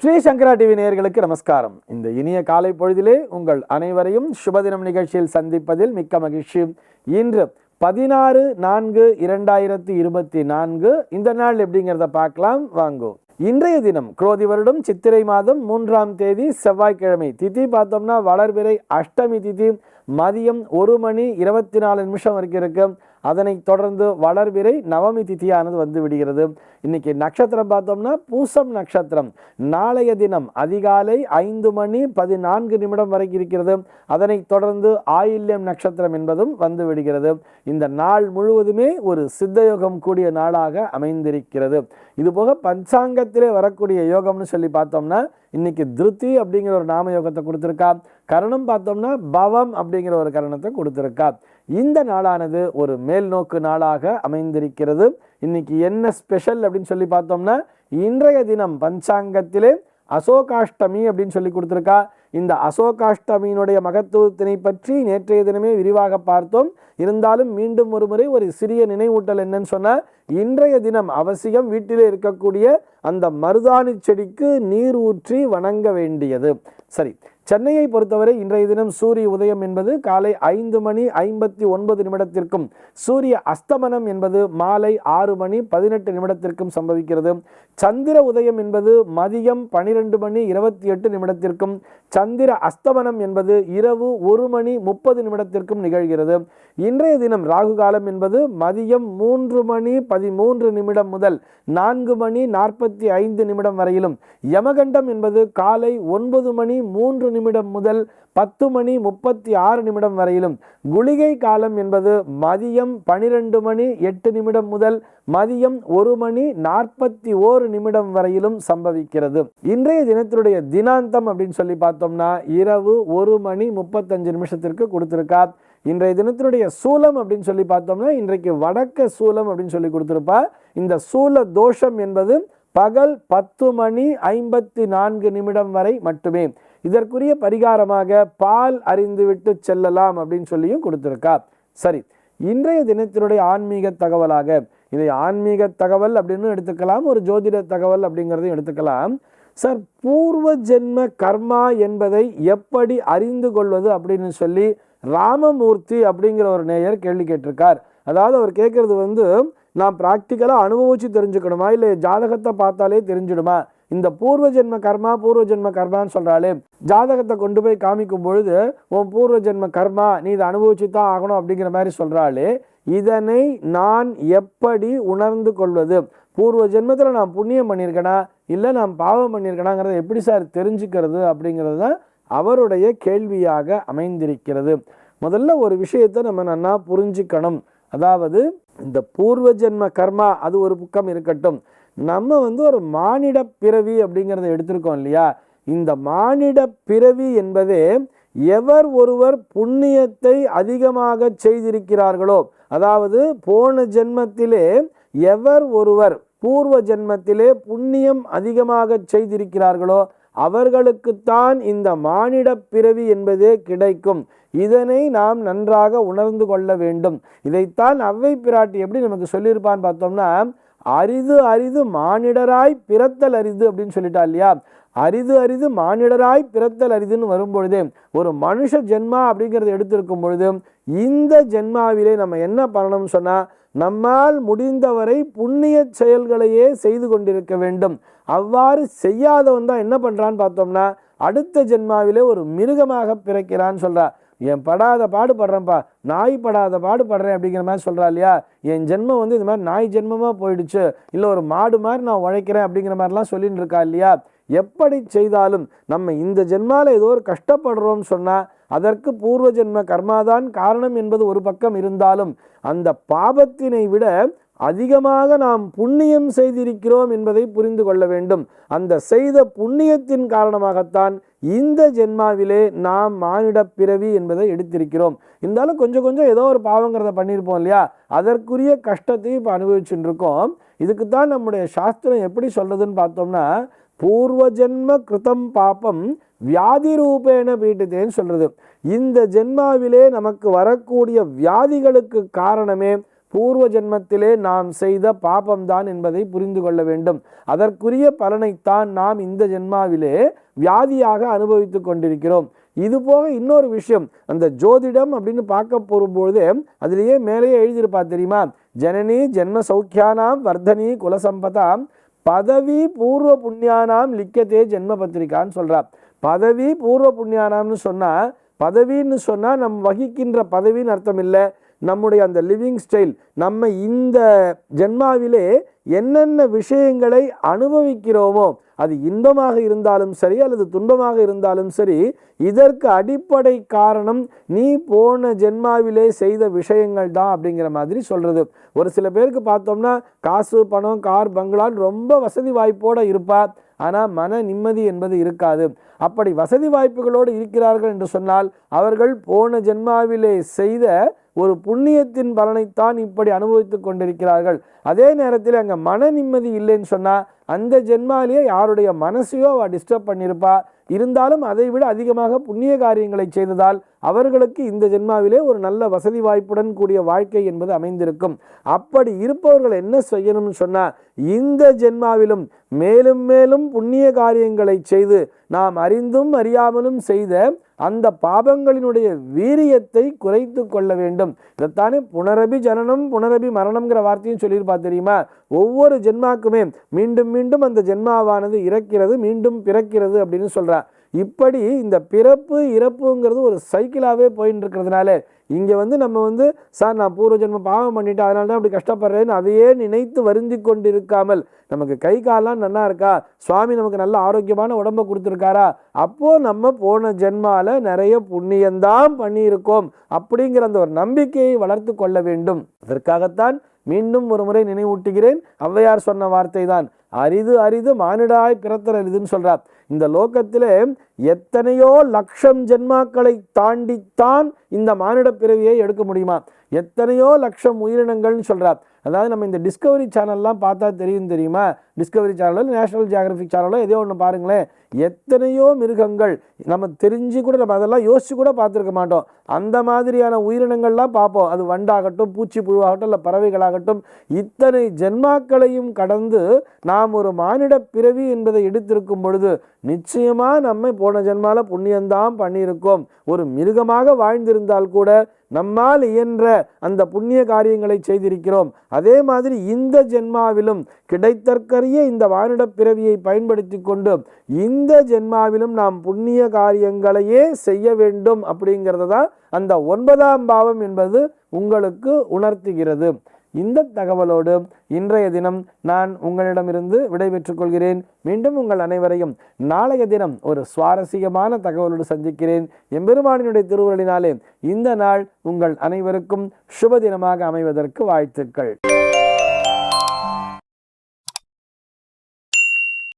ஸ்ரீ சங்கரா TV நேயர்களுக்கு நமஸ்காரம். இந்த இனிய காலை பொழுதிலே உங்கள் அனைவரையும் சுபதினம் நிகழ்ச்சியில் சந்திப்பதில் மிக்க மகிழ்ச்சி. இன்று 16/4/2024 இந்த நாள் எப்படிங்கிறத பார்க்கலாம் வாங்கோ. இன்றைய தினம் குரோதி வருடம் சித்திரை மாதம் 3ஆம் தேதி செவ்வாய்க்கிழமை. திதி பார்த்தோம்னா வளர்பிறை அஷ்டமி திதி மதியம் 1:24 வரைக்கும் இருக்கு. அதனை தொடர்ந்து வளர்பிறை நவமி திதியானது வந்து விடுகிறது. இன்னைக்கு நட்சத்திரம் பார்த்தோம்னா பூசம் நட்சத்திரம். நாளைய தினம் அதிகாலை 5:14 வரைக்கும் இருக்கிறது. அதனை தொடர்ந்து ஆயில்யம் நட்சத்திரம் என்பதும் வந்து விடுகிறது. இந்த நாள் முழுவதுமே ஒரு சித்தயோகம் கூடிய நாளாக அமைந்திருக்கிறது. இதுபோக பஞ்சாங்கத்திலே வரக்கூடிய யோகம்னு சொல்லி பார்த்தோம்னா இன்னைக்கு திருத்தி அப்படிங்கிற ஒரு நாம யோகத்தை கொடுத்துருக்கா. கரணம் பார்த்தோம்னா பவம் அப்படிங்கிற ஒரு கரணத்தை கொடுத்துருக்கா. இந்த நாளானது ஒரு மேல் நோக்கு நாளாக அமைந்திருக்கிறது. இன்னைக்கு என்ன ஸ்பெஷல் அப்படின்னு சொல்லி பார்த்தோம்னா இன்றைய தினம் பஞ்சாங்கத்திலே அசோகாஷ்டமி அப்படின்னு சொல்லி கொடுத்துருக்கா. இந்த அசோகாஷ்டமியினுடைய மகத்துவத்தினை பற்றி நேற்றைய தினமே விரிவாக பார்த்தோம். இருந்தாலும் மீண்டும் ஒரு முறை ஒரு சிறிய நினைவூட்டல் என்னன்னு சொன்னா, இன்றைய தினம் அவசியம் வீட்டிலே இருக்கக்கூடிய அந்த மருதாணி செடிக்கு நீர் ஊற்றி வணங்க வேண்டியது. சரி, சென்னையை பொறுத்தவரை இன்றைய தினம் சூரிய உதயம் என்பது காலை 5:59 சூரிய அஸ்தமனம் என்பது மாலை 6:18 சம்பவிக்கிறது. சந்திர உதயம் என்பது மதியம் 12:28 சந்திர அஸ்தமனம் என்பது இரவு 1:30 நிகழ்கிறது. இன்றைய தினம் ராகு காலம் என்பது மதியம் 3:13 முதல் 4:45 வரையிலும், யமகண்டம் என்பது காலை 9:03 முதல் 10:36 வரையிலும், குளிகை காலம் என்பது மதியம் 12:08 முதல் மதியம் 1:41 வரையிலும் சம்பவிக்கிறது. இன்றைய தினத்தினுடைய தினாந்தம் அப்படின்னு சொல்லி பார்த்தோம்னா இரவு 1:35 கொடுத்திருக்கா. இன்றைய தினத்தினுடைய சூலம் அப்படின்னு சொல்லி பார்த்தோம்னா இன்றைக்கு வடக்க சூலம் அப்படின்னு சொல்லி கொடுத்திருப்பா. இந்த சூல தோஷம் என்பது பகல் 10:54 வரை மட்டுமே. இதற்குரிய பரிகாரமாக பால் அறிந்துவிட்டு செல்லலாம் அப்படின்னு சொல்லியும் கொடுத்திருக்கா. சரி, இன்றைய தினத்தினுடைய ஆன்மீக தகவலாக இதை ஆன்மீக தகவல் அப்படின்னு எடுத்துக்கலாம், ஒரு ஜோதிட தகவல் அப்படிங்கிறதையும் எடுத்துக்கலாம். சார், பூர்வ ஜென்ம கர்மா என்பதை எப்படி அறிந்து கொள்வது அப்படின்னு சொல்லி ராமமூர்த்தி அப்படிங்கிற ஒரு நேயர் கேள்வி கேட்டிருக்கார். அதாவது அவர் கேட்கறது நான் ப்ராக்டிக்கலாக அனுபவிச்சு தெரிஞ்சுக்கணுமா இல்லை ஜாதகத்தை பார்த்தாலே தெரிஞ்சிடுமா? இந்த பூர்வ ஜென்ம கர்மான்னு சொல்றாளே, ஜாதகத்தை கொண்டு போய் காமிக்கும் பொழுது உன் பூர்வ ஜென்ம கர்மா நீ இதை அனுபவிச்சு தான் ஆகணும் அப்படிங்கிற மாதிரி சொல்றாளே, இதனை நான் எப்படி உணர்ந்து கொள்வது? பூர்வ ஜென்மத்தில் நான் புண்ணியம் பண்ணியிருக்கேனா இல்லை நான் பாவம் பண்ணியிருக்கேனாங்கிறத எப்படி சார் தெரிஞ்சுக்கிறது அப்படிங்கிறது தான் அவருடைய கேள்வியாக அமைந்திருக்கிறது. முதல்ல ஒரு விஷயத்தை நம்ம நல்லா புரிஞ்சுக்கணும். அதாவது இந்த பூர்வ ஜென்ம கர்மா அது ஒரு பக்கம் இருக்கட்டும், நம்ம ஒரு மானிட பிறவி அப்படிங்கிறத எடுத்திருக்கோம் இல்லையா? இந்த மானிட பிறவி என்பதே எவர் ஒருவர் புண்ணியத்தை அதிகமாக செய்திருக்கிறார்களோ, அதாவது போன ஜென்மத்திலே எவர் ஒருவர் பூர்வ ஜென்மத்திலே புண்ணியம் அதிகமாக செய்திருக்கிறார்களோ அவர்களுக்குத்தான் இந்த மானிட பிறவி என்பதே கிடைக்கும். இதனை நாம் நன்றாக உணர்ந்து கொள்ள வேண்டும். இதைத்தான் அவ்வை பிராட்டி எப்படி நமக்கு சொல்லியிருப்பான்னு பார்த்தோம்னா, அரிது அரிது மானிடராய் பிறத்தல் அரிது அப்படின்னு சொல்லிட்டா இல்லையா? அரிது அரிது மானிடராய் பிறத்தல் அரிதுன்னு வரும்பொழுதே ஒரு மனுஷ ஜென்மா அப்படிங்கிறத எடுத்திருக்கும் பொழுது இந்த ஜென்மாவிலே நம்ம என்ன பண்ணணும்னு சொன்னா, நம்மால் முடிந்தவரை புண்ணிய செயல்களையே செய்து கொண்டிருக்க வேண்டும். அவ்வாறு செய்யாதவன் தான் என்ன பண்றான்னு பார்த்தோம்னா அடுத்த ஜென்மாவிலே ஒரு மிருகமாக பிறக்கிறான்னு சொல்றா. என் படாத பாடுபடுறேன்ப்பா, நாய் படாத பாடுபடுறேன் அப்படிங்கிற மாதிரி சொல்றா இல்லையா? என் ஜென்மம் இது மாதிரி நாய் ஜென்மமா போயிடுச்சு, இல்லை ஒரு மாடு மாதிரி நான் உழைக்கிறேன் அப்படிங்கிற மாதிரிலாம் சொல்லிட்டு இருக்கா இல்லையா? எப்படி செய்தாலும் நம்ம இந்த ஜென்மால ஏதோ ஒரு கஷ்டப்படுறோம்னு சொன்னா அதற்கு பூர்வ ஜென்ம கர்மாதான் காரணம் என்பது ஒரு பக்கம் இருந்தாலும், அந்த பாபத்தினை விட அதிகமாக நாம் புண்ணியம் செய்திருக்கிறோம் என்பதை புரிந்து கொள்ள வேண்டும். அந்த செய்த புண்ணியத்தின் காரணமாகத்தான் இந்த ஜென்மாவிலே நாம் மானிட பிறவி என்பதை எடுத்திருக்கிறோம். இருந்தாலும் கொஞ்சம் கொஞ்சம் ஏதோ ஒரு பாவங்கிறத பண்ணியிருப்போம் இல்லையா? அதற்குரிய கஷ்டத்தையும் இப்போ அனுபவிச்சுட்டு இருக்கோம். இதுக்குத்தான் நம்முடைய சாஸ்திரம் எப்படி சொல்றதுன்னு பார்த்தோம்னா, பூர்வ ஜென்ம கிருதம் பாபம் வியாதி ரூபேன பீட்டதேன்னு சொல்றது. இந்த ஜென்மாவிலே நமக்கு வரக்கூடிய வியாதிகளுக்கு காரணமே பூர்வ ஜென்மத்திலே நாம் செய்த பாபம்தான் என்பதை புரிந்து கொள்ள வேண்டும். அதற்குரிய பலனைத்தான் நாம் இந்த ஜென்மாவிலே வியாதியாக அனுபவித்து கொண்டிருக்கிறோம். இது போக இன்னொரு விஷயம், அந்த ஜோதிடம் அப்படின்னு பார்க்க போகும்பொழுது அதுலேயே மேலேயே எழுதியிருப்பா தெரியுமா, ஜனனி ஜென்ம சௌக்கியானாம் வர்தனி குலசம்பதாம் பதவி பூர்வ புண்ணியானாம் லிக்கத்தே ஜென்ம பத்திரிகான்னு சொல்றா. பதவி பூர்வ புண்ணியானாம்னு சொன்னா, பதவின்னு சொன்னா நம் வகிக்கின்ற பதவின்னு அர்த்தம் இல்லை, நம்முடைய அந்த லிவிங் ஸ்டைல், நம்ம இந்த ஜென்மாவிலே என்னென்ன விஷயங்களை அனுபவிக்கிறோமோ அது இன்பமாக இருந்தாலும் சரி அல்லது துன்பமாக இருந்தாலும் சரி, இதற்கு அடிப்படை காரணம் நீ போன ஜென்மாவிலே செய்த விஷயங்கள் தான் அப்படிங்கிற மாதிரி சொல்றது. ஒரு சில பேருக்கு பார்த்தோம்னா காசு பணம் கார் பங்களான்னு ரொம்ப வசதி வாய்ப்போடு இருப்பார், ஆனால் மன நிம்மதி என்பது இருக்காது. அப்படி வசதி வாய்ப்புகளோடு இருக்கிறார்கள் என்று சொன்னால் அவர்கள் போன ஜென்மாவிலே செய்த ஒரு புண்ணியத்தின் பலனைத்தான் இப்படி அனுபவித்து கொண்டிருக்கிறார்கள். அதே நேரத்தில் அங்கே மன நிம்மதி இல்லைன்னு சொன்னால் அந்த ஜென்மாலேயே யாருடைய மனசையோ அவள் டிஸ்டர்ப் பண்ணியிருப்பா, இருந்தாலும் அதை விட அதிகமாக புண்ணிய காரியங்களை செய்ததால் அவர்களுக்கு இந்த ஜென்மாவிலே ஒரு நல்ல வசதி வாய்ப்புடன் கூடிய வாழ்க்கை என்பது அமைந்திருக்கும். அப்படி இருப்பவர்கள் என்ன செய்யணும்னு சொன்னால், இந்த ஜென்மாவிலும் மேலும் மேலும் புண்ணிய காரியங்களை செய்து நாம் அறிந்தும் அறியாமலும் செய்த அந்த பாபங்களினுடைய வீரியத்தை குறைத்து கொள்ள வேண்டும். இதைத்தானே புனரபி ஜனனம் புனரபி மரணம்ங்கிற வார்த்தையும் சொல்லியிருப்பா தெரியுமா. ஒவ்வொரு ஜென்மாக்குமே மீண்டும் மீண்டும் அந்த ஜென்மாவானது இறக்கிறது மீண்டும் பிறக்கிறது அப்படின்னு சொல்றா. இப்படி இந்த பிறப்பு இறப்புங்கிறது ஒரு சைக்கிளாகவே போயின்னு இருக்கிறதுனால இங்கே நம்ம சார் நான் பூர்வ ஜென்ம பாவம் பண்ணிட்டேன் அதனால தான் அப்படி கஷ்டப்படுறேன்னு அதையே நினைத்து வருந்தி கொண்டு இருக்காமல், நமக்கு கை காலெலாம் நல்லா இருக்கா, சுவாமி நமக்கு நல்ல ஆரோக்கியமான உடம்பை கொடுத்துருக்காரா, அப்போது நம்ம போன ஜென்மாவில் நிறைய புண்ணியந்தான் பண்ணியிருக்கோம் அப்படிங்கிற அந்த ஒரு நம்பிக்கையை வளர்த்து கொள்ள வேண்டும். அதற்காகத்தான் மீண்டும் ஒரு முறை நினைவூட்டுகிறேன், ஔவையார் சொன்ன வார்த்தை தான், அரிது அரிது மானிடாய் பிறத்தல் அரிதுன்னு சொல்றார். இந்த லோகத்திலே எத்தனையோ லட்சம் ஜென்மாக்களை தாண்டித்தான் இந்த மானிட பிறவியை எடுக்க முடியுமா, எத்தனையோ லட்சம் உயிரினங்கள்னு சொல்றார். அதாவது நம்ம இந்த டிஸ்கவரி சேனல்லாம் பார்த்தா தெரியுமா, டிஸ்கவரி சேனல் நேஷனல் ஜியாகிரபிக் சேனலோ ஏதோ ஒன்று பாருங்களேன், எத்தனையோ மிருகங்கள் நம்ம தெரிஞ்சு கூட நம்ம அதெல்லாம் யோசிச்சு கூட பார்த்துருக்க மாட்டோம். அந்த மாதிரியான உயிரினங்கள்லாம் பார்ப்போம், அது வண்டாகட்டும் பூச்சி புழுவாகட்டும் இல்லை பறவைகளாகட்டும். இத்தனை ஜென்மாக்களையும் கடந்து நாம் ஒரு மானிட பிறவி என்பதை எடுத்திருக்கும் பொழுது நிச்சயமா நம்ம போன ஜென்மால புண்ணியந்தான் பண்ணியிருக்கோம். ஒரு மிருகமாக வாழ்ந்திருந்தால் கூட நம்மால் இயன்ற அந்த புண்ணிய காரியங்களை செய்திருக்கிறோம். அதே மாதிரி இந்த ஜென்மாவிலும் கிடைத்தற்கரிய இந்த மானிட பிறவியை பயன்படுத்தி கொண்டு இந்த ஜென்மாவிலும் நாம் புண்ணிய காரியங்களையே செய்ய வேண்டும் அப்படிங்கிறத தான் அந்த 9ஆம் பாவம் என்பது உங்களுக்கு உணர்த்துகிறது. இந்த தகவலோடு இன்றைய தினம் நான் உங்களிடமிருந்து விடைபெற்றுக் கொள்கிறேன். மீண்டும் உங்கள் அனைவரையும் நாளைய தினம் ஒரு சுவாரஸ்யமான தகவலோடு சந்திக்கிறேன். எம்பெருமானினுடைய திருவுருளினாலே இந்த நாள் உங்கள் அனைவருக்கும் சுப தினமாக அமைவதற்கு வாழ்த்துக்கள்.